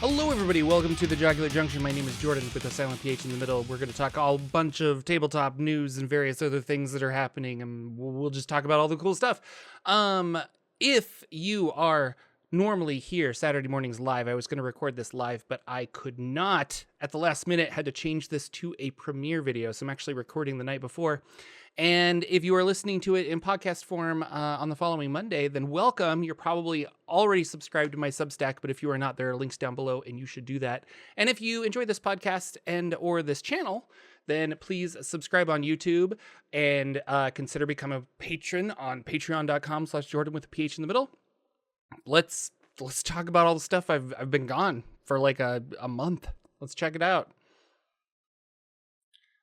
Hello everybody, welcome to the Jocular Junction. My name is Jordan with a silent PH in the middle. We're going to talk a bunch of tabletop news and various other things that are happening, and we'll just talk about all the cool stuff. If you are normally here Saturday mornings live, I was going to record this live, but I could not at the last minute, had to change this to a premiere video, so I'm actually recording the night before. And if you are listening to it in podcast form on the following Monday, then welcome. You're probably already subscribed to my Substack, but if you are not, there are links down below and you should do that. And if you enjoy this podcast and or this channel, then please subscribe on YouTube and consider becoming a patron on patreon.com/Jordan with a PH in the middle. Let's talk about all the stuff. I've been gone for like a month. Let's check it out.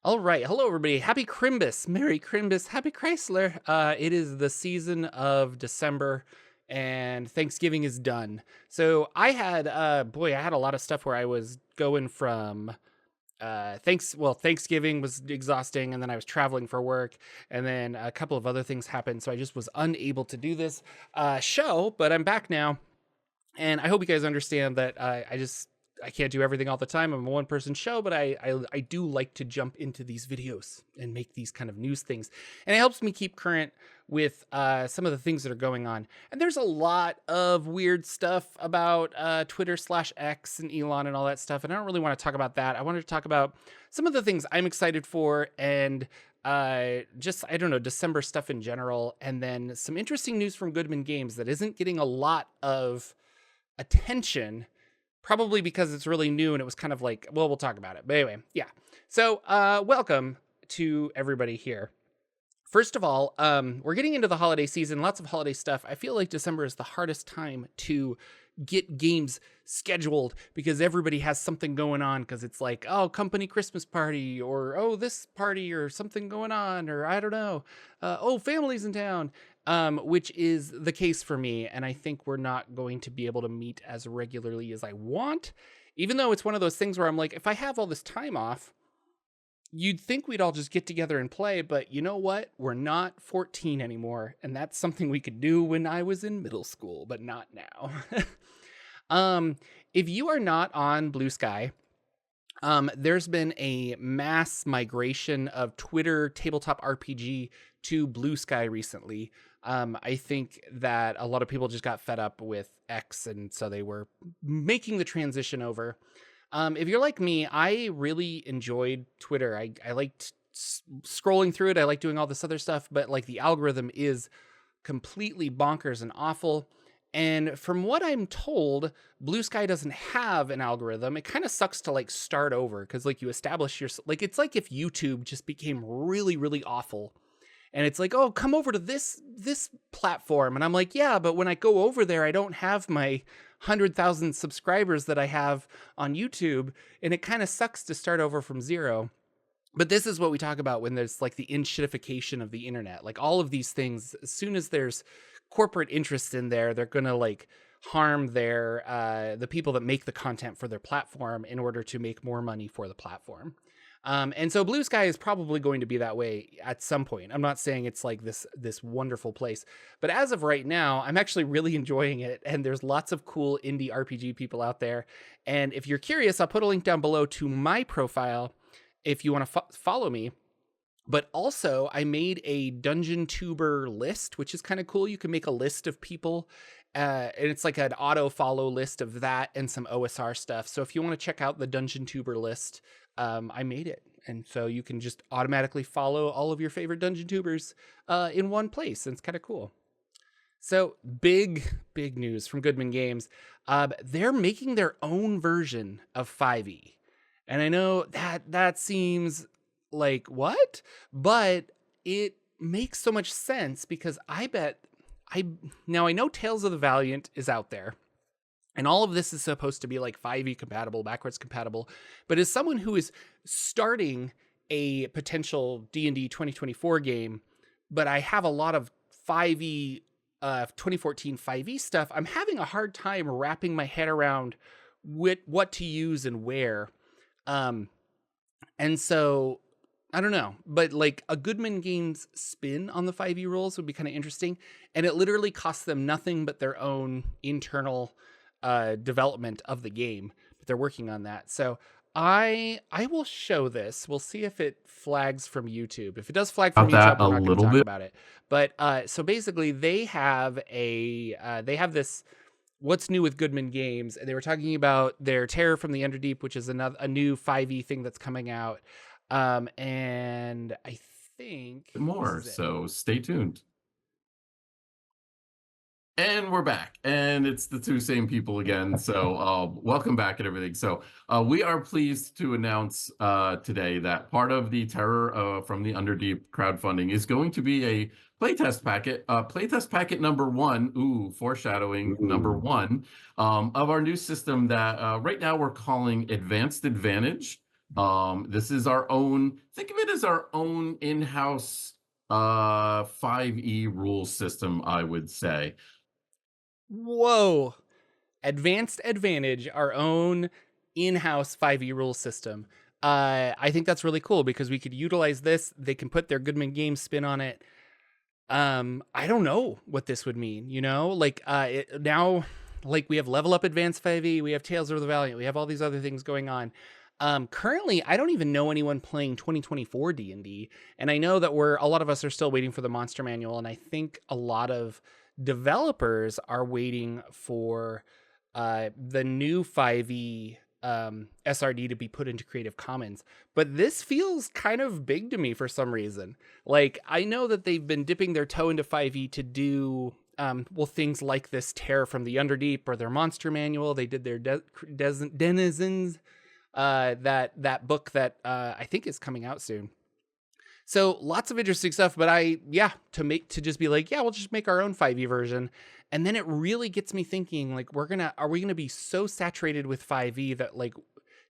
All right. Hello, everybody. Happy Crimbus. Merry Crimbus. Happy Chrysler. It is the season of December and Thanksgiving is done. So I had, I had a lot of stuff where I was going from, Thanksgiving was exhausting, and then I was traveling for work, and then a couple of other things happened. So I just was unable to do this show, but I'm back now. And I hope you guys understand that I can't do everything all the time. I'm a one-person show, but I do like to jump into these videos and make these kind of news things. And it helps me keep current with some of the things that are going on. And there's a lot of weird stuff about Twitter/X and Elon and all that stuff. And I don't really want to talk about that. I wanted to talk about some of the things I'm excited for and December stuff in general. And then some interesting news from Goodman Games that isn't getting a lot of attention, probably because it's really new and it was kind of like, well, we'll talk about it. But anyway, yeah. So welcome to everybody here. First of all, we're getting into the holiday season, lots of holiday stuff. I feel like December is the hardest time to get games scheduled because everybody has something going on, because it's like, oh, company Christmas party, or oh, this party, or something going on, or I don't know, oh, family's in town. Which is the case for me. And I think we're not going to be able to meet as regularly as I want, even though it's one of those things where I'm like, if I have all this time off, you'd think we'd all just get together and play. But you know what? We're not 14 anymore. And that's something we could do when I was in middle school, but not now. If you are not on Blue Sky, there's been a mass migration of Twitter tabletop RPG to Blue Sky recently. I think that a lot of people just got fed up with X, and so they were making the transition over. If you're like me, I really enjoyed Twitter. I liked scrolling through it. I like doing all this other stuff, but like the algorithm is completely bonkers and awful. And from what I'm told, Blue Sky doesn't have an algorithm. It kind of sucks to like start over, because like you establish your, like, it's like if YouTube just became really, really awful. And it's like, oh, come over to this platform. And I'm like, yeah, but when I go over there, I don't have my 100,000 subscribers that I have on YouTube. And it kind of sucks to start over from zero. But this is what we talk about when there's like the in-shitification of the internet. Like all of these things, as soon as there's corporate interest in there, they're going to like harm their the people that make the content for their platform in order to make more money for the platform. And so Blue Sky is probably going to be that way at some point. I'm not saying it's like this wonderful place, but as of right now, I'm actually really enjoying it. And there's lots of cool indie RPG people out there. And if you're curious, I'll put a link down below to my profile if you want to follow me. But also I made a Dungeon Tuber list, which is kind of cool. You can make a list of people, and it's like an auto follow list of that and some OSR stuff. So if you want to check out the Dungeon Tuber list, I made it. And so you can just automatically follow all of your favorite Dungeon Tubers in one place. And it's kind of cool. So big news from Goodman Games. They're making their own version of 5e. And I know that seems like what? But it makes so much sense, because I know Tales of the Valiant is out there. And all of this is supposed to be like 5e compatible, backwards compatible. But as someone who is starting a potential D&D 2024 game, but I have a lot of 5e, 2014 5e stuff, I'm having a hard time wrapping my head around what to use and where. And so I don't know, but like a Goodman Games spin on the 5e rules would be kind of interesting. And it literally costs them nothing but their own internal development of the game, but they're working on that. So I will show this. We'll see if it flags from YouTube. If it does flag from About that YouTube, a we're not going to little talk bit. about it. But so basically, they have this what's new with Goodman Games, and they were talking about their Terror from the Underdeep, which is a new 5e thing that's coming out. And I think this More, is it. so stay tuned. And we're back, and it's the two same people again. So welcome back and everything. So we are pleased to announce today that part of the Terror from the Underdeep crowdfunding is going to be a playtest packet, playtest packet number 1, foreshadowing, number 1, of our new system that right now we're calling Advanced Advantage. This is our own, think of it as our own in-house 5e rule system, I would say. Whoa. Advanced Advantage, our own in-house 5e rule system. I think that's really cool because we could utilize this. They can put their Goodman Games spin on it. I don't know what this would mean, like now, like we have Level Up Advanced 5e, we have Tales of the Valiant, we have all these other things going on. Currently, I don't even know anyone playing 2024 D&D, and I know that a lot of us are still waiting for the Monster Manual, and I think a lot of developers are waiting for the new 5e SRD to be put into Creative Commons. But this feels kind of big to me for some reason. Like, I know that they've been dipping their toe into 5e to do things like this Terror from the Underdeep or their Monster Manual. They did their Denizens, that book that I think is coming out soon. So lots of interesting stuff, but to just be like, yeah, we'll just make our own 5e version. And then it really gets me thinking, like, are we gonna be so saturated with 5e that, like,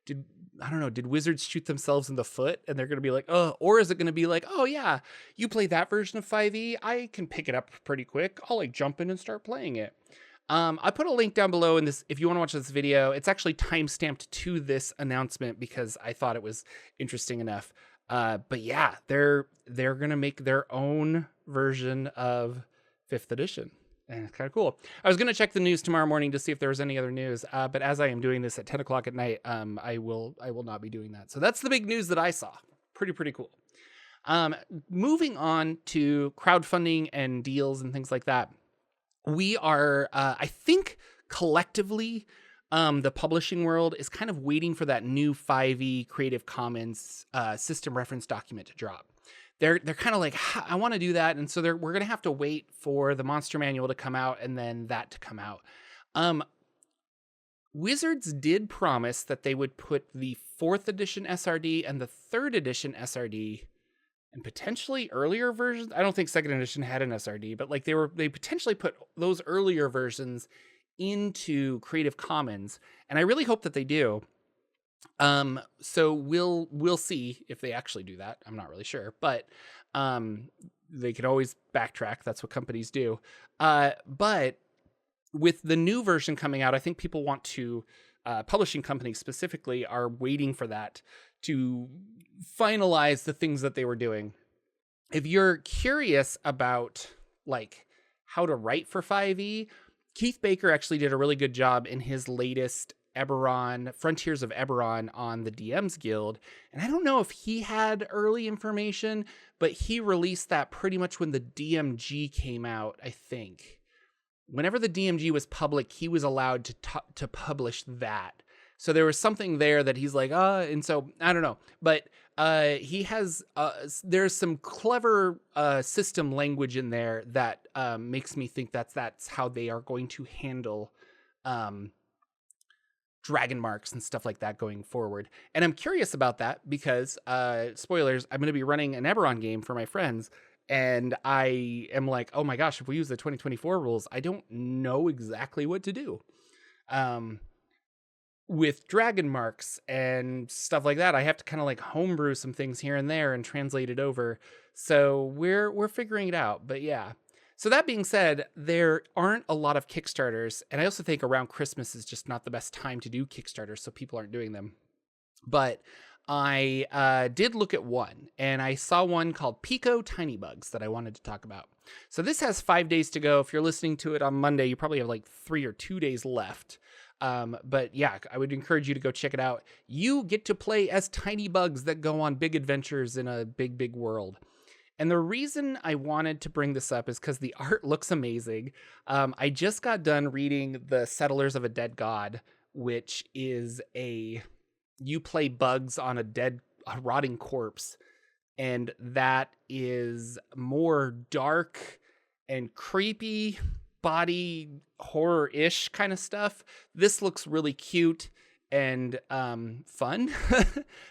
did Wizards shoot themselves in the foot and they're gonna be like, oh, or is it gonna be like, oh yeah, you play that version of 5e, I can pick it up pretty quick. I'll like jump in and start playing it. I put a link down below in this if you want to watch this video. It's actually timestamped to this announcement because I thought it was interesting enough. But yeah, they're gonna make their own version of 5th edition. And it's kind of cool. I was going to check the news tomorrow morning to see if there was any other news. But as I am doing this at 10 o'clock at night, I will not be doing that. So that's the big news that I saw. Pretty cool. Moving on to crowdfunding and deals and things like that. We are, I think, collectively, the publishing world is kind of waiting for that new 5e Creative Commons system reference document to drop. They're kind of like, I want to do that, and so we're gonna have to wait for the Monster Manual to come out and then that to come out. Wizards did promise that they would put the 4th edition SRD and the 3rd edition SRD and potentially earlier versions. I don't think 2nd edition had an SRD, but like they potentially put those earlier versions into Creative Commons, and I really hope that they do. So we'll see if they actually do that. I'm not really sure, but they can always backtrack. That's what companies do. But with the new version coming out, I think people want to, publishing companies specifically, are waiting for that to finalize the things that they were doing. If you're curious about like how to write for 5e, Keith Baker actually did a really good job in his latest Eberron, Frontiers of Eberron on the DM's Guild. And I don't know if he had early information, but he released that pretty much when the DMG came out, I think. Whenever the DMG was public, he was allowed to publish that. So there was something there that he's like, and so I don't know. But he has, there's some clever system language in there that makes me think that's how they are going to handle dragon marks and stuff like that going forward. And I'm curious about that because, spoilers, I'm going to be running an Eberron game for my friends. And I am like, oh my gosh, if we use the 2024 rules, I don't know exactly what to do. With dragon marks and stuff like that, I have to kind of like homebrew some things here and there and translate it over. So we're figuring it out. But yeah. So that being said, there aren't a lot of Kickstarters. And I also think around Christmas is just not the best time to do Kickstarters, so people aren't doing them. But I did look at one, and I saw one called Pico Tiny Bugs that I wanted to talk about. So this has 5 days to go. If you're listening to it on Monday, you probably have like 3 or 2 days left. But yeah, I would encourage you to go check it out. You get to play as tiny bugs that go on big adventures in a big, big world. And the reason I wanted to bring this up is because the art looks amazing. I just got done reading The Settlers of a Dead God, which is you play bugs on a rotting corpse. And that is more dark and creepy, body horror-ish kind of stuff. This looks really cute and fun.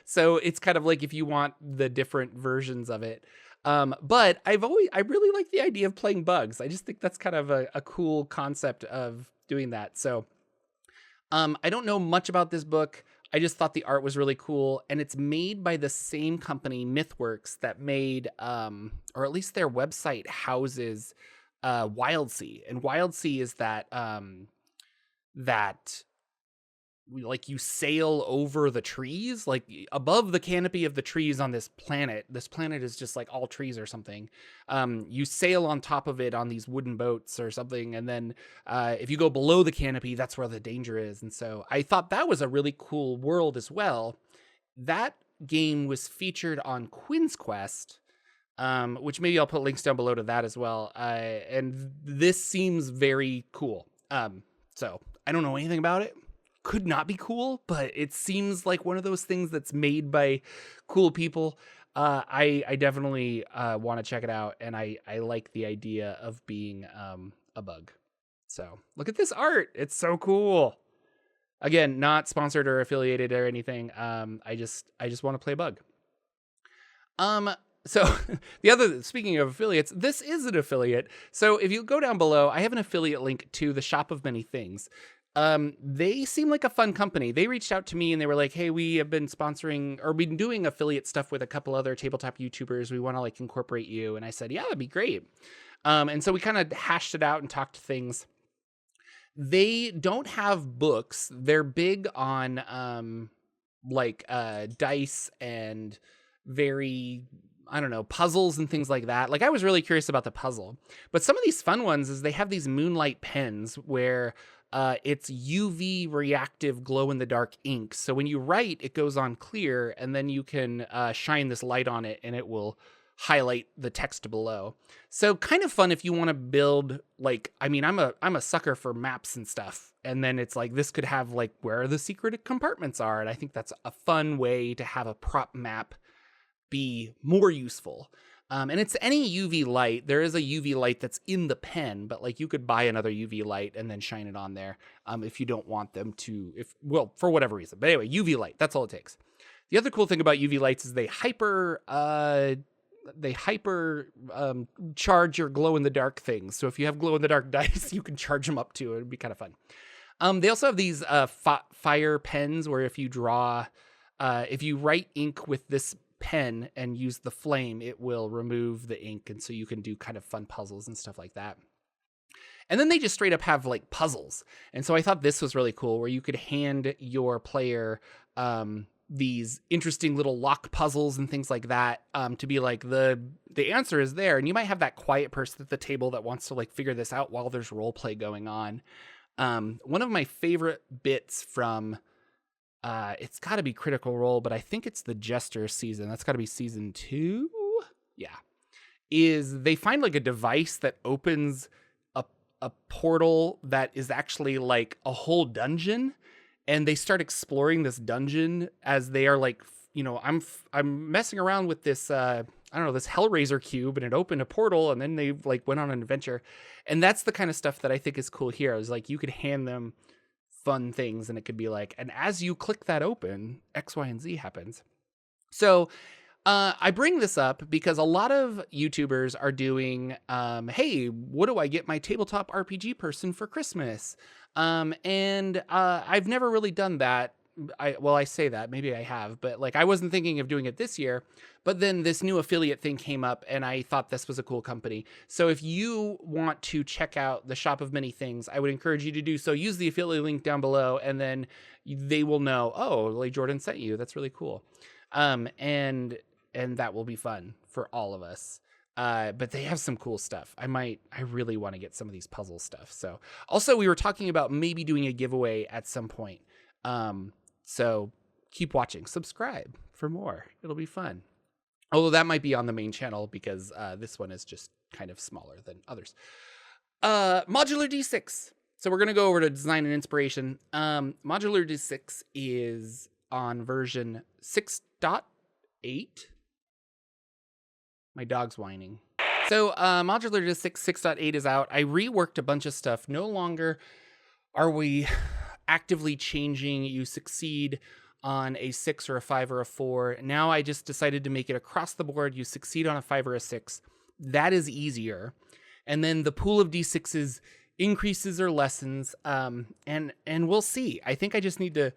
So it's kind of like if you want the different versions of it. But I really like the idea of playing bugs. I just think that's kind of a cool concept of doing that. So I don't know much about this book. I just thought the art was really cool, and it's made by the same company, MythWorks, that made, or at least their website houses Wildsea. And Wildsea is that like you sail over the trees, like above the canopy of the trees on this planet. This planet is just like all trees or something. You sail on top of it on these wooden boats or something. And then if you go below the canopy, that's where the danger is. And so I thought that was a really cool world as well. That game was featured on Quinn's Quest, which maybe I'll put links down below to that as well. And this seems very cool. So I don't know anything about it. Could not be cool, but it seems like one of those things that's made by cool people. I definitely want to check it out, and I like the idea of being a bug. So look at this art. It's so cool. Again, not sponsored or affiliated or anything. I just want to play bug. So speaking of affiliates, this is an affiliate. So if you go down below, I have an affiliate link to the Shop of Many Things. They seem like a fun company. They reached out to me and they were like, hey, we have been sponsoring or been doing affiliate stuff with a couple other tabletop YouTubers. We want to like incorporate you. And I said, yeah, that'd be great. And so we kind of hashed it out and talked to things. They don't have books. They're big on, dice and very, I don't know, puzzles and things like that. Like I was really curious about the puzzle, but some of these fun ones is they have these moonlight pens where it's UV reactive glow in the dark ink. So when you write, it goes on clear, and then you can shine this light on it and it will highlight the text below. So kind of fun if you want to build, like, I mean, I'm a sucker for maps and stuff. And then it's like, this could have like where the secret compartments are. And I think that's a fun way to have a prop map be more useful. And it's any UV light. There is a UV light that's in the pen, but like you could buy another UV light and then shine it on there if you don't want them to, for whatever reason. But anyway, UV light, that's all it takes. The other cool thing about UV lights is they hyper charge your glow in the dark things. So if you have glow in the dark dice, you can charge them up too. It'd be kind of fun. They also have these fire pens where if you write ink with this pen and use the flame, it will remove the ink, and so you can do kind of fun puzzles and stuff like that. And then they just straight up have like puzzles, and so I thought this was really cool where you could hand your player these interesting little lock puzzles and things like that, to be like the answer is there, and you might have that quiet person at the table that wants to like figure this out while there's role play going on. One of my favorite bits from it's got to be Critical Role, but I think it's the Jester season. That's got to be season 2. Yeah. Is they find like a device that opens a portal that is actually like a whole dungeon, and they start exploring this dungeon as they are like, I'm messing around with this this Hellraiser cube, and it opened a portal, and then they like went on an adventure. And that's the kind of stuff that I think is cool here. Is like you could hand them fun things, and it could be like, and as you click that open, X, Y, and Z happens. So I bring this up because a lot of YouTubers are doing, hey, what do I get my tabletop RPG person for Christmas? And I've never really done that. I say that, maybe I have, but like I wasn't thinking of doing it this year. But then this new affiliate thing came up, and I thought this was a cool company. So if you want to check out the Shop of Many Things, I would encourage you to do so. Use the affiliate link down below, and then they will know, oh, like Jordan sent you. That's really cool. And that will be fun for all of us. But they have some cool stuff. I really want to get some of these puzzle stuff. So also we were talking about maybe doing a giveaway at some point. So keep watching, subscribe for more. It'll be fun. Although that might be on the main channel because this one is just kind of smaller than others. Modular D6. So we're going to go over to design and inspiration. Modular D6 is on version 6.8. My dog's whining. So Modular D6 6.8 is out. I reworked a bunch of stuff. No longer are we actively changing you succeed on a 6 or a 5 or a 4. Now I just decided to make it across the board. You succeed on a 5 or a 6. That is easier. And then the pool of D6s increases or lessens. And we'll see. I think I just need to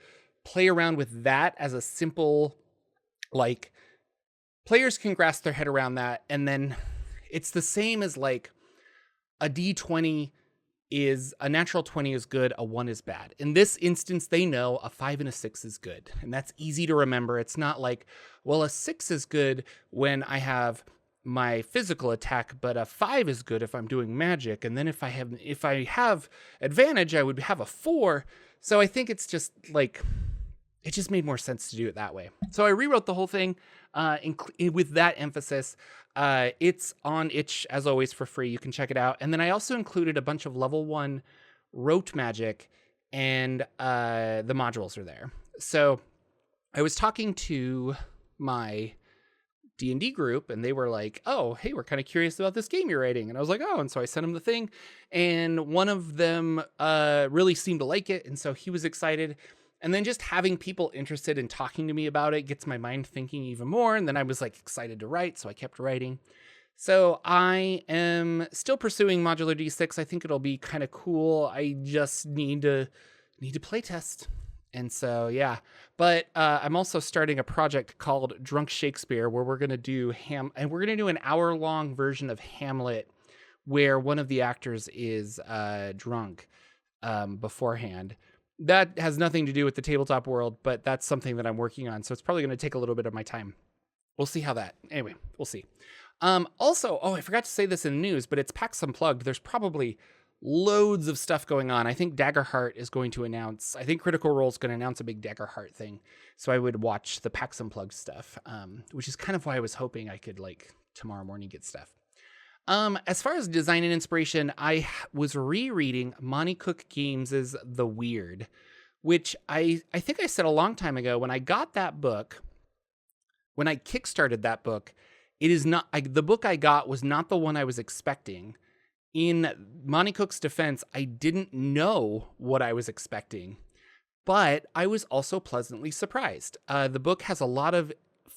play around with that as a simple, like, players can grasp their head around that. And then it's the same as like a D20 is a natural 20 is good, a 1 is bad. In this instance, they know a 5 and a 6 is good. And that's easy to remember. It's not like, well, a 6 is good when I have my physical attack, but a 5 is good if I'm doing magic. And then if I have advantage, I would have a 4. So I think it's just like, it just made more sense to do it that way. So I rewrote the whole thing with that emphasis. It's on itch, as always, for free. You can check it out. And then I also included a bunch of level 1 rote magic, and the modules are there. So I was talking to my D&D group, and they were like, oh, hey, we're kind of curious about this game you're writing. And I was like, oh, and so I sent them the thing. And one of them really seemed to like it, and so he was excited. And then just having people interested in talking to me about it gets my mind thinking even more. And then I was like excited to write, so I kept writing. So I am still pursuing Modular D6. I think it'll be kind of cool. I just need to play test. And so, yeah. But I'm also starting a project called Drunk Shakespeare, where we're going to do an hour-long version of Hamlet where one of the actors is drunk beforehand. That has nothing to do with the tabletop world, but that's something that I'm working on. So it's probably going to take a little bit of my time. We'll see how that, anyway, we'll see. Also, I forgot to say this in the news, but it's PAX Unplugged. There's probably loads of stuff going on. I think Daggerheart is going to announce, I think Critical Role is going to announce a big Daggerheart thing. So I would watch the PAX Unplugged stuff, which is kind of why I was hoping I could like tomorrow morning get stuff. As far as design and inspiration, I was rereading Monty Cook Games' The Weird, which I think I said a long time ago when I got that book, when I kickstarted that book, it is not, the book I got was not the one I was expecting. In Monty Cook's defense, I didn't know what I was expecting, but I was also pleasantly surprised. The book has a lot of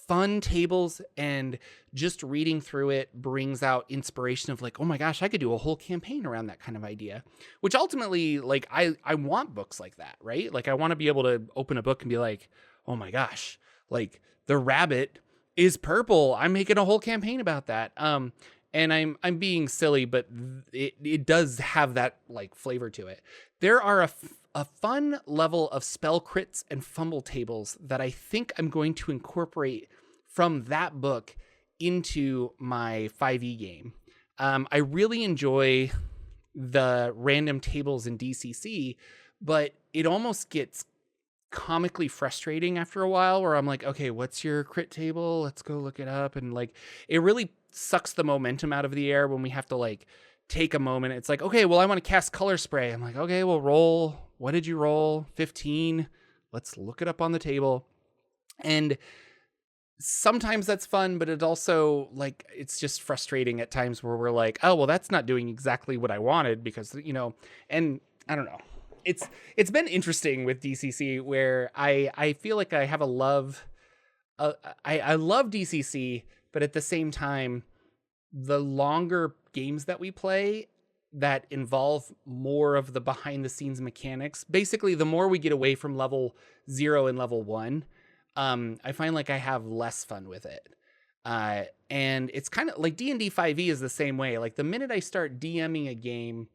fun tables, and just reading through it brings out inspiration of like, oh my gosh, I could do a whole campaign around that kind of idea, which ultimately, like, I want books like that, right? Like, I want to be able to open a book and be like, oh my gosh, like the rabbit is purple. I'm making a whole campaign about that. And I'm being silly, but it does have that like flavor to it. There are a fun level of spell crits and fumble tables that I think I'm going to incorporate from that book into my 5e game. I really enjoy the random tables in DCC, but it almost gets comically frustrating after a while where I'm like, okay, what's your crit table? Let's go look it up. And like, it really sucks the momentum out of the air when we have to like take a moment. It's like, okay, well, I want to cast color spray. I'm like, okay, well, roll. What did you roll? 15. Let's look it up on the table. And sometimes that's fun, but it also like, it's just frustrating at times where we're like, oh, well, that's not doing exactly what I wanted because, you know, and I don't know. It's been interesting with DCC where I feel like I have a love. I love DCC, but at the same time, the longer games that we play that involve more of the behind the scenes mechanics, basically the more we get away from level 0 and level 1, I find like I have less fun with it. And it's kind of like D&D 5e is the same way. Like the minute I start DMing a game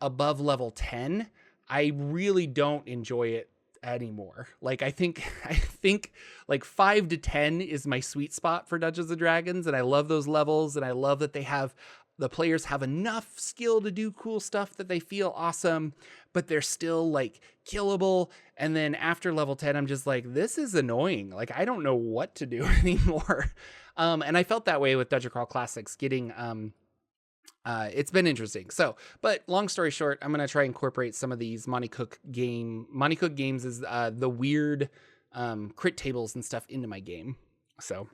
above level 10, I really don't enjoy it anymore. Like I think like 5 to 10 is my sweet spot for Dungeons and Dragons, and I love those levels, and I love that the players have enough skill to do cool stuff that they feel awesome, but they're still like killable. And then after level 10, I'm just like, this is annoying. Like I don't know what to do anymore. And I felt that way with Dungeon Crawl Classics getting it's been interesting. So, but long story short, I'm going to try and incorporate some of these Monty Cook Games is the weird crit tables and stuff into my game. So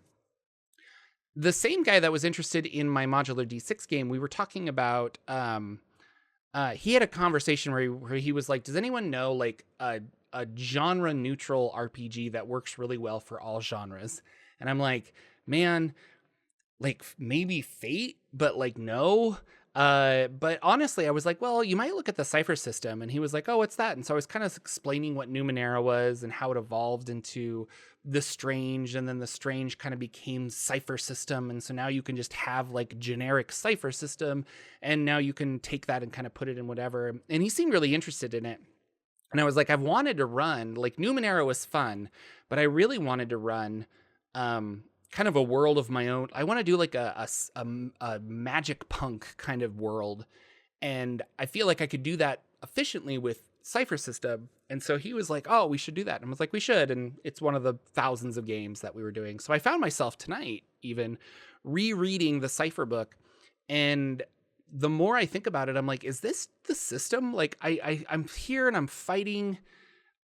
the same guy that was interested in my modular D6 game, we were talking about, he had a conversation where he was like, does anyone know like a genre neutral RPG that works really well for all genres? And I'm like, man, like maybe Fate, but like no. But honestly, I was like, well, you might look at the Cypher system. And he was like, oh, what's that? And so I was kind of explaining what Numenera was and how it evolved into the Strange, and then the Strange kind of became Cypher system. And so now you can just have like generic Cypher system, and now you can take that and kind of put it in whatever. And he seemed really interested in it. And I was like, I've wanted to run, like Numenera was fun, but I really wanted to run kind of a world of my own. I want to do like a magic punk kind of world. And I feel like I could do that efficiently with Cypher system. And so he was like, oh, we should do that. And I was like, we should. And it's one of the thousands of games that we were doing. So I found myself tonight even rereading the Cypher book. And the more I think about it, I'm like, is this the system? Like I'm here and I'm fighting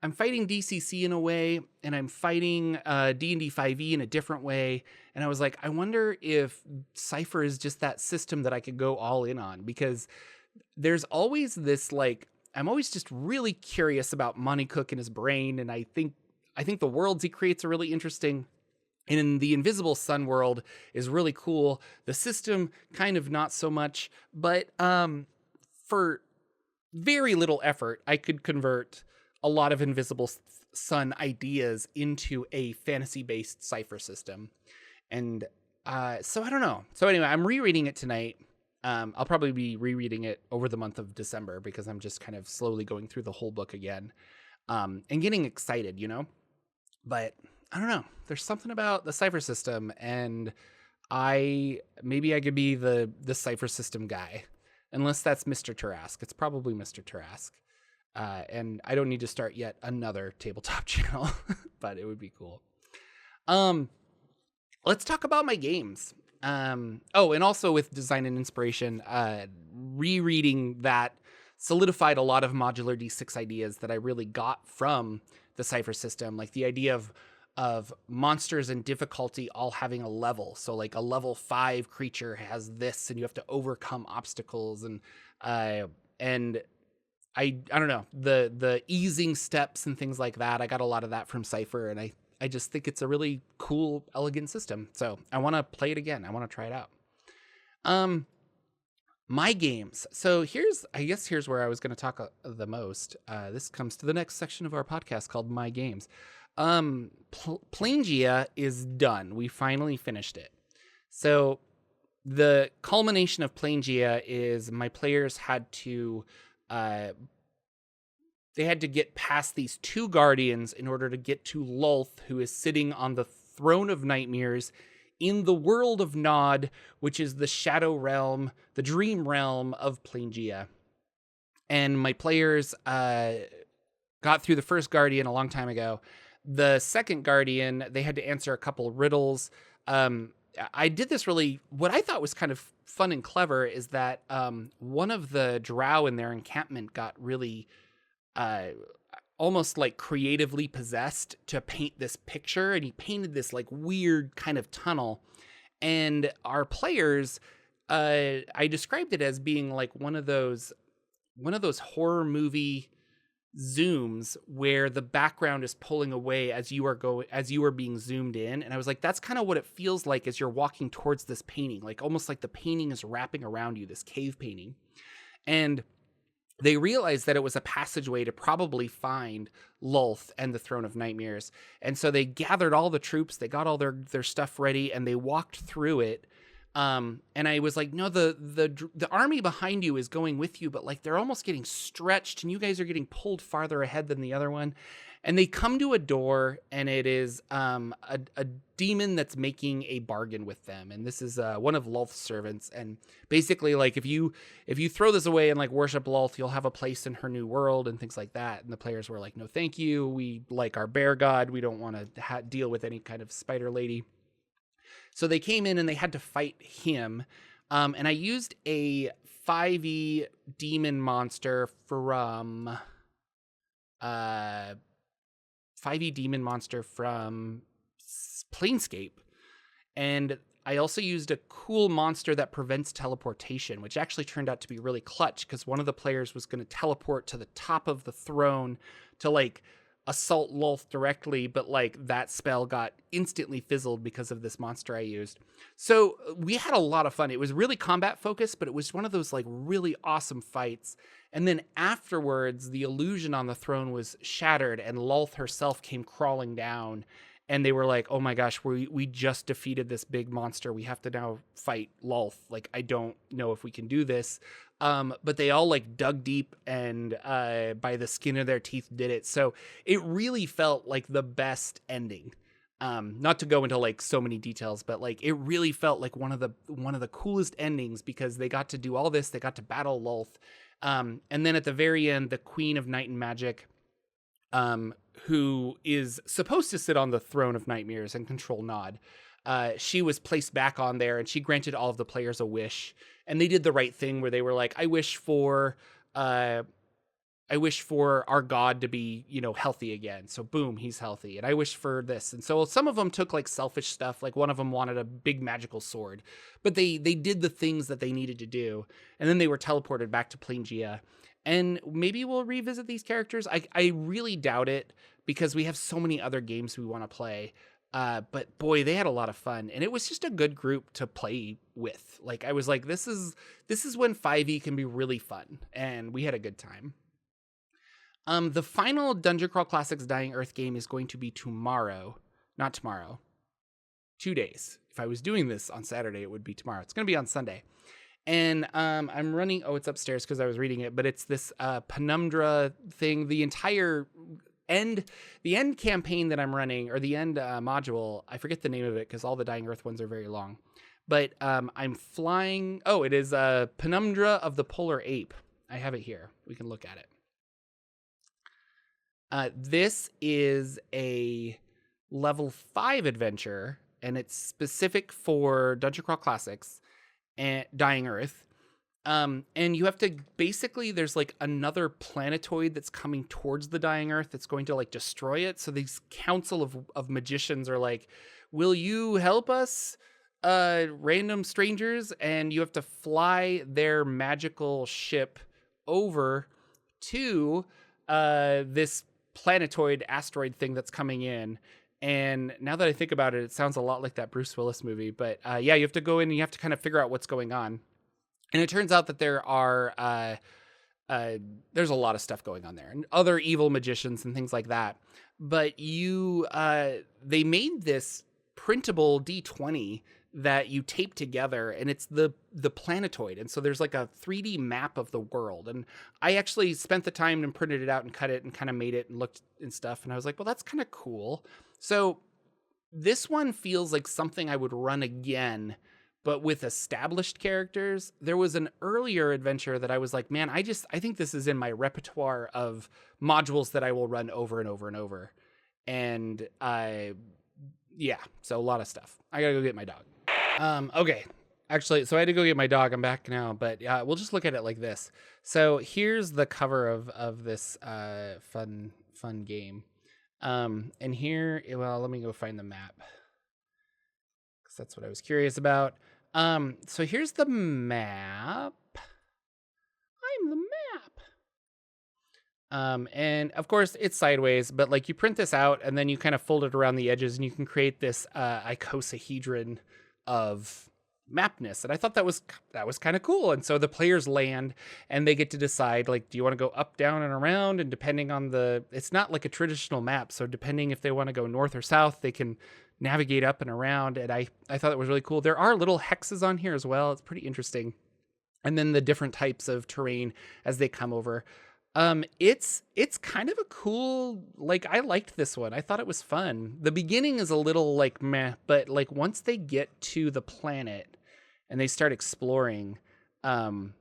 DCC in a way, and I'm fighting D&D 5e in a different way. And I was like, I wonder if Cypher is just that system that I could go all in on, because there's always this, like, I'm always just really curious about Monty Cook and his brain. And I think the worlds he creates are really interesting. And the Invisible Sun world is really cool. The system, kind of not so much, but for very little effort, I could convert a lot of Invisible Sun ideas into a fantasy-based Cypher system. And so I don't know. So anyway, I'm rereading it tonight. I'll probably be rereading it over the month of December, because I'm just kind of slowly going through the whole book again, and getting excited, you know? But I don't know. There's something about the Cypher system, and maybe I could be the Cypher system guy, unless that's Mr. Tarask. It's probably Mr. Tarask. And I don't need to start yet another tabletop channel, but it would be cool. Let's talk about my games. Oh, and also with Design and Inspiration, rereading that solidified a lot of modular D6 ideas that I really got from the Cypher system, like the idea of monsters and difficulty all having a level. So like a level 5 creature has this, and you have to overcome obstacles, and I don't know, the easing steps and things like that. I got a lot of that from Cypher, and I just think it's a really cool, elegant system. So I want to play it again. I want to try it out. My games. So here's where I was going to talk the most. This comes to the next section of our podcast called My Games. Plangia is done. We finally finished it. So the culmination of Plangia is my players had to they had to get past these 2 guardians in order to get to Lulth, who is sitting on the throne of nightmares in the world of Nod, which is the shadow realm, the dream realm of Plangia. And my players got through the first guardian a long time ago. The second guardian, they had to answer a couple riddles. I did this really, what I thought was kind of fun and clever is that one of the drow in their encampment got really almost like creatively possessed to paint this picture, and he painted this like weird kind of tunnel. And our players, I described it as being like one of those horror movie zooms where the background is pulling away as you are being zoomed in. And I was like, that's kind of what it feels like as you're walking towards this painting, like almost like the painting is wrapping around you, this cave painting. And they realized that it was a passageway to probably find Lulth and the Throne of Nightmares. And so they gathered all the troops, they got all their stuff ready, and they walked through it. And I was like, no, the army behind you is going with you, but like they're almost getting stretched, and you guys are getting pulled farther ahead than the other one. And they come to a door, and it is a demon that's making a bargain with them. And this is one of Lulth's servants. And basically, like, if you throw this away and like worship Lulth, you'll have a place in her new world and things like that. And the players were like, no, thank you. We like our bear god. We don't want to deal with any kind of spider lady. So they came in and they had to fight him. And I used a 5e demon monster from 5e demon monster from Planescape. And I also used a cool monster that prevents teleportation, which actually turned out to be really clutch because one of the players was going to teleport to the top of the throne to like assault Lulth directly, but like that spell got instantly fizzled because of this monster I used. So we had a lot of fun. It was really combat focused, but it was one of those like really awesome fights. And then afterwards, the illusion on the throne was shattered and Lulth herself came crawling down. And they were like, oh my gosh, we just defeated this big monster. We have to now fight Lulth. Like, I don't know if we can do this. But they all like dug deep and by the skin of their teeth did it. So it really felt like the best ending. Not to go into like so many details, but like it really felt like one of the coolest endings because they got to do all this. They got to battle Lulth. And then at the very end, the Queen of Night and Magic, who is supposed to sit on the throne of nightmares and control Nod. She was placed back on there and she granted all of the players a wish. And they did the right thing where they were like, I wish for our god to be, healthy again. So boom, he's healthy. And I wish for this. And so some of them took like selfish stuff. Like one of them wanted a big magical sword, but they did the things that they needed to do. And then they were teleported back to Plangea. And maybe we'll revisit these characters. I really doubt it because we have so many other games we want to play. But boy, they had a lot of fun, and it was just a good group to play with. Like I was like, this is when 5e can be really fun, and we had a good time. The final Dungeon Crawl Classics Dying Earth game is going to be tomorrow. Not tomorrow. 2 days. If I was doing this on Saturday, it would be tomorrow. It's going to be on Sunday. And I'm running, it's upstairs because I was reading it, but it's this Penumbra thing. The entire end campaign that I'm running, or the end module, I forget the name of it because all the Dying Earth ones are very long. But I'm flying, it is Penumbra of the Polar Ape. I have it here. We can look at it. This is a level 5 adventure, and it's specific for Dungeon Crawl Classics and Dying Earth. And you have to basically, there's like another planetoid that's coming towards the Dying Earth that's going to like destroy it. So these council of magicians are like, will you help us, random strangers? And you have to fly their magical ship over to this planetoid asteroid thing that's coming in. And now that I think about it, it sounds a lot like that Bruce Willis movie. But yeah, you have to go in and you have to kind of figure out what's going on. And it turns out that there are there's a lot of stuff going on there, and other evil magicians and things like that. But they made this printable D20 that you tape together, and it's the planetoid. And so there's like a 3D map of the world. And I actually spent the time and printed it out and cut it and kind of made it and looked and stuff. And I was like, well, that's kind of cool. So this one feels like something I would run again, but with established characters. There was an earlier adventure that I was like, man, I think this is in my repertoire of modules that I will run over and over and over. And so a lot of stuff. I gotta go get my dog. Okay. Actually, so I had to go get my dog. I'm back now, but we'll just look at it like this. So here's the cover of this fun game. And here, well, let me go find the map, because that's what I was curious about. So here's the map. I'm the map. And of course it's sideways, but like you print this out and then you kind of fold it around the edges and you can create this icosahedron of mapness. And I thought that was kind of cool. And so the players land and they get to decide, like, do you want to go up, down, and around? And depending on it's not like a traditional map. So depending if they want to go north or south, they can navigate up and around. And I thought it was really cool. There are little hexes on here as well. It's pretty interesting. And then the different types of terrain as they come over. It's kind of a cool, like, I liked this one. I thought it was fun. The beginning is a little like meh, but like once they get to the planet and they start exploring, um,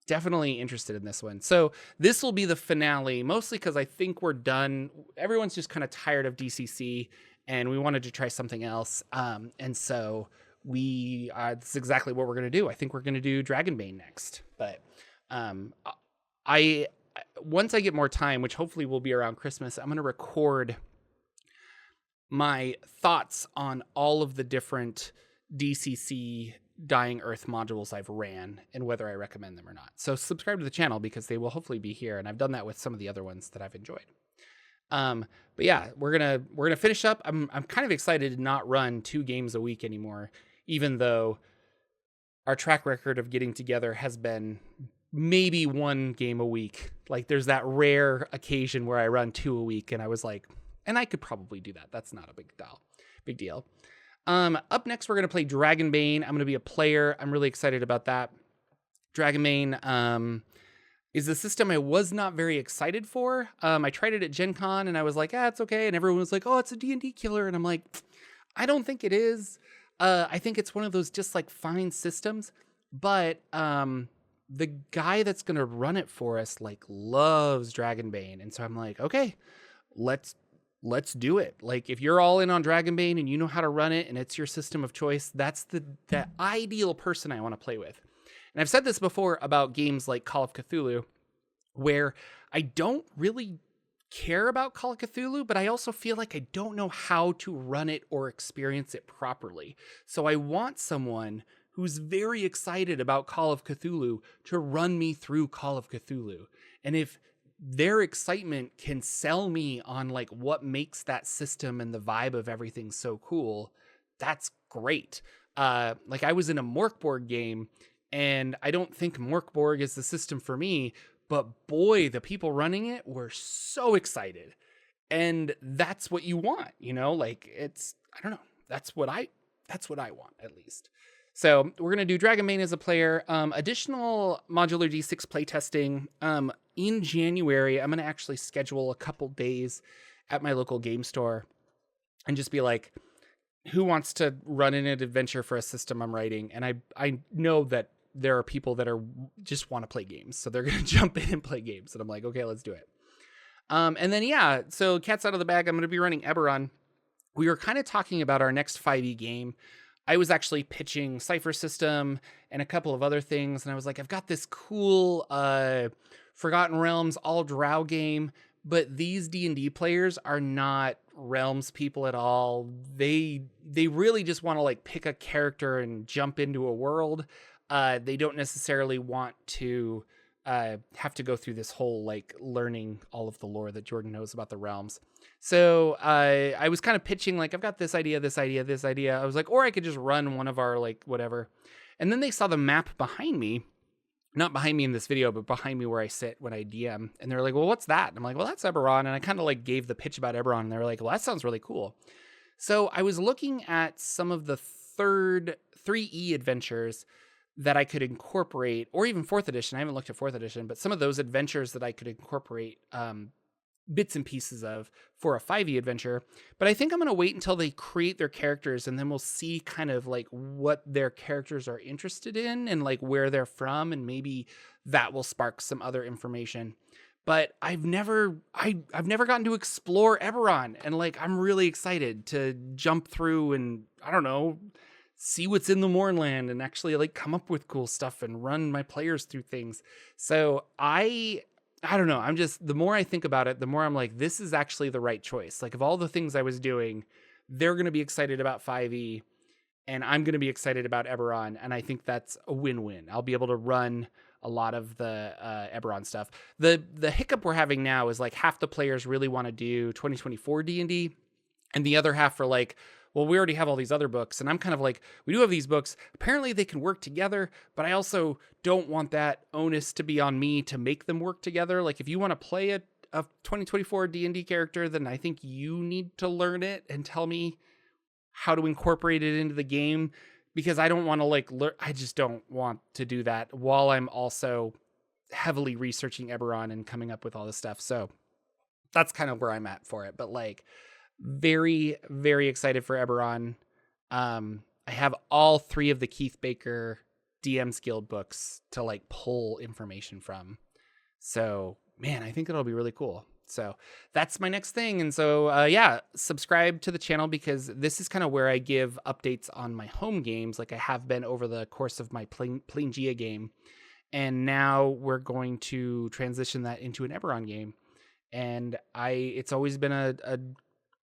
definitely interested in this one. So this will be the finale, mostly because I think we're done. Everyone's just kind of tired of DCC, and we wanted to try something else. And so we this is exactly what we're gonna do. I think we're gonna do Dragonbane next, but um, I once I get more time, which hopefully will be around Christmas, I'm going to record my thoughts on all of the different DCC Dying Earth modules I've ran and whether I recommend them or not. So subscribe to the channel because they will hopefully be here, and I've done that with some of the other ones that I've enjoyed. But yeah, we're gonna finish up. I'm kind of excited to not run 2 games a week anymore, even though our track record of getting together has been maybe 1 game a week. Like there's that rare occasion where I run 2 a week, and I was like, and I could probably do that. That's not a big deal. Up next, we're going to play Dragonbane. I'm going to be a player. I'm really excited about that. Dragonbane, is a system I was not very excited for. I tried it at Gen Con and I was like, it's okay. And everyone was like, oh, it's a D&D killer. And I'm like, I don't think it is. I think it's one of those just like fine systems, but, the guy that's going to run it for us like loves Dragonbane. And so I'm like, okay, let's do it. Like if you're all in on Dragonbane and you know how to run it and it's your system of choice, that's the ideal person I want to play with. And I've said this before about games like Call of Cthulhu, where I don't really care about Call of Cthulhu, but I also feel like I don't know how to run it or experience it properly. So I want someone who's very excited about Call of Cthulhu to run me through Call of Cthulhu. And if their excitement can sell me on like what makes that system and the vibe of everything so cool, that's great. Like I was in a Morkborg game, and I don't think Morkborg is the system for me, but boy, the people running it were so excited. And that's what you want, like it's, I don't know. That's what I want, at least. So we're going to do Dragonbane as a player. Additional modular D6 playtesting. In January, I'm going to actually schedule a couple days at my local game store and just be like, who wants to run in an adventure for a system I'm writing? And I know that there are people that are just want to play games. So they're going to jump in and play games. And I'm like, okay, let's do it. And then, yeah, so cat's out of the bag. I'm going to be running Eberron. We were kind of talking about our next 5e game. I was actually pitching Cypher System and a couple of other things. And I was like, I've got this cool Forgotten Realms all drow game, but these D&D players are not Realms people at all. They really just want to like pick a character and jump into a world. They don't necessarily want to have to go through this whole like learning all of the lore that Jordan knows about the realms. So I was kind of pitching like, I've got this idea. I was like, or I could just run one of our like whatever. And then they saw the map behind me, not behind me in this video, but behind me where I sit when I DM. And they're like, well, what's that? And I'm like, well, that's Eberron. And I kind of like gave the pitch about Eberron, and they were like, well, that sounds really cool. So I was looking at some of the 3E adventures that I could incorporate, or even 4th edition. I haven't looked at 4th edition, but some of those adventures that I could incorporate bits and pieces of for a 5e adventure. But I think I'm going to wait until they create their characters, and then we'll see kind of like what their characters are interested in and like where they're from, and maybe that will spark some other information. But I've never gotten to explore Eberron, and like I'm really excited to jump through and I don't know, see what's in the Mournland and actually like come up with cool stuff and run my players through things. So I don't know. I'm just, the more I think about it, the more I'm like, this is actually the right choice. Like of all the things I was doing, they're going to be excited about 5e and I'm going to be excited about Eberron. And I think that's a win-win. I'll be able to run a lot of the Eberron stuff. The hiccup we're having now is like half the players really want to do 2024 D&D and the other half are like, well, we already have all these other books. And I'm kind of like, we do have these books. Apparently they can work together, but I also don't want that onus to be on me to make them work together. Like if you want to play a 2024 D&D character, then I think you need to learn it and tell me how to incorporate it into the game, because I don't want to like learn. I just don't want to do that while I'm also heavily researching Eberron and coming up with all this stuff. So that's kind of where I'm at for it. But like, very, very excited for Eberron. I have all 3 of the Keith Baker DM's Guild books to like pull information from. So man, I think it'll be really cool. So that's my next thing. And so, yeah, subscribe to the channel because this is kind of where I give updates on my home games like I have been over the course of my Plangea game. And now we're going to transition that into an Eberron game. And it's always been a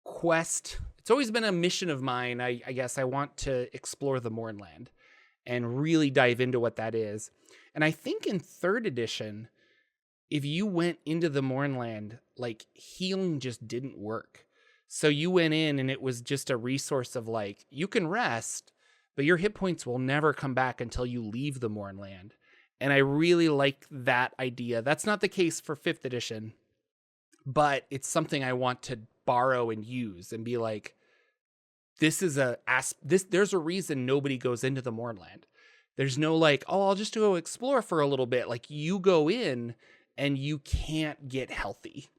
quest. It's always been a mission of mine. I guess I want to explore the Mournland and really dive into what that is. And I think in 3rd edition, if you went into the Mournland, like healing just didn't work. So you went in and it was just a resource of like, you can rest, but your hit points will never come back until you leave the Mournland. And I really like that idea. That's not the case for 5th edition, but it's something I want to borrow and use and be like, there's a reason nobody goes into the Mournland. There's no like, oh, I'll just go explore for a little bit. Like you go in and you can't get healthy.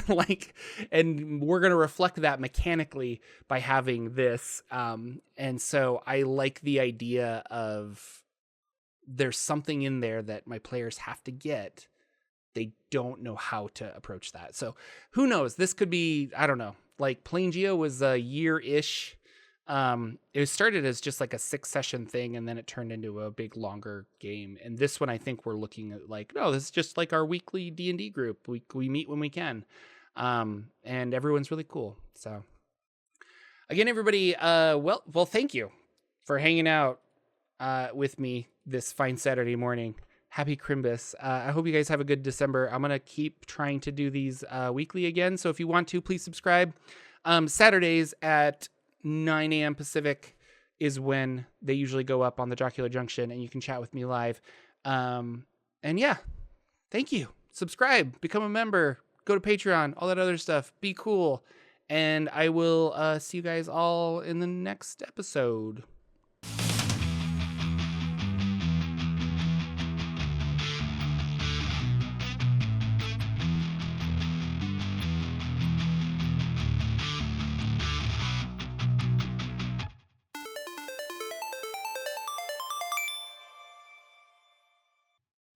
Like, and we're going to reflect that mechanically by having this. And so I like the idea of there's something in there that my players have to get. They don't know how to approach that. So who knows? This could be, I don't know, like Plangea was a year-ish. It started as just like a 6-session thing, and then it turned into a big longer game. And this one, I think we're looking at like, no, this is just like our weekly D&D group. We meet when we can. And everyone's really cool. So again, everybody, well, thank you for hanging out, with me this fine Saturday morning. Happy Crimbus. I hope you guys have a good December. I'm going to keep trying to do these, weekly again. So if you want to, please subscribe. Saturdays at 9 a.m. Pacific is when they usually go up on the Jocular Junction, and you can chat with me live. And yeah, thank you. Subscribe, become a member, go to Patreon, all that other stuff. Be cool. And I will see you guys all in the next episode.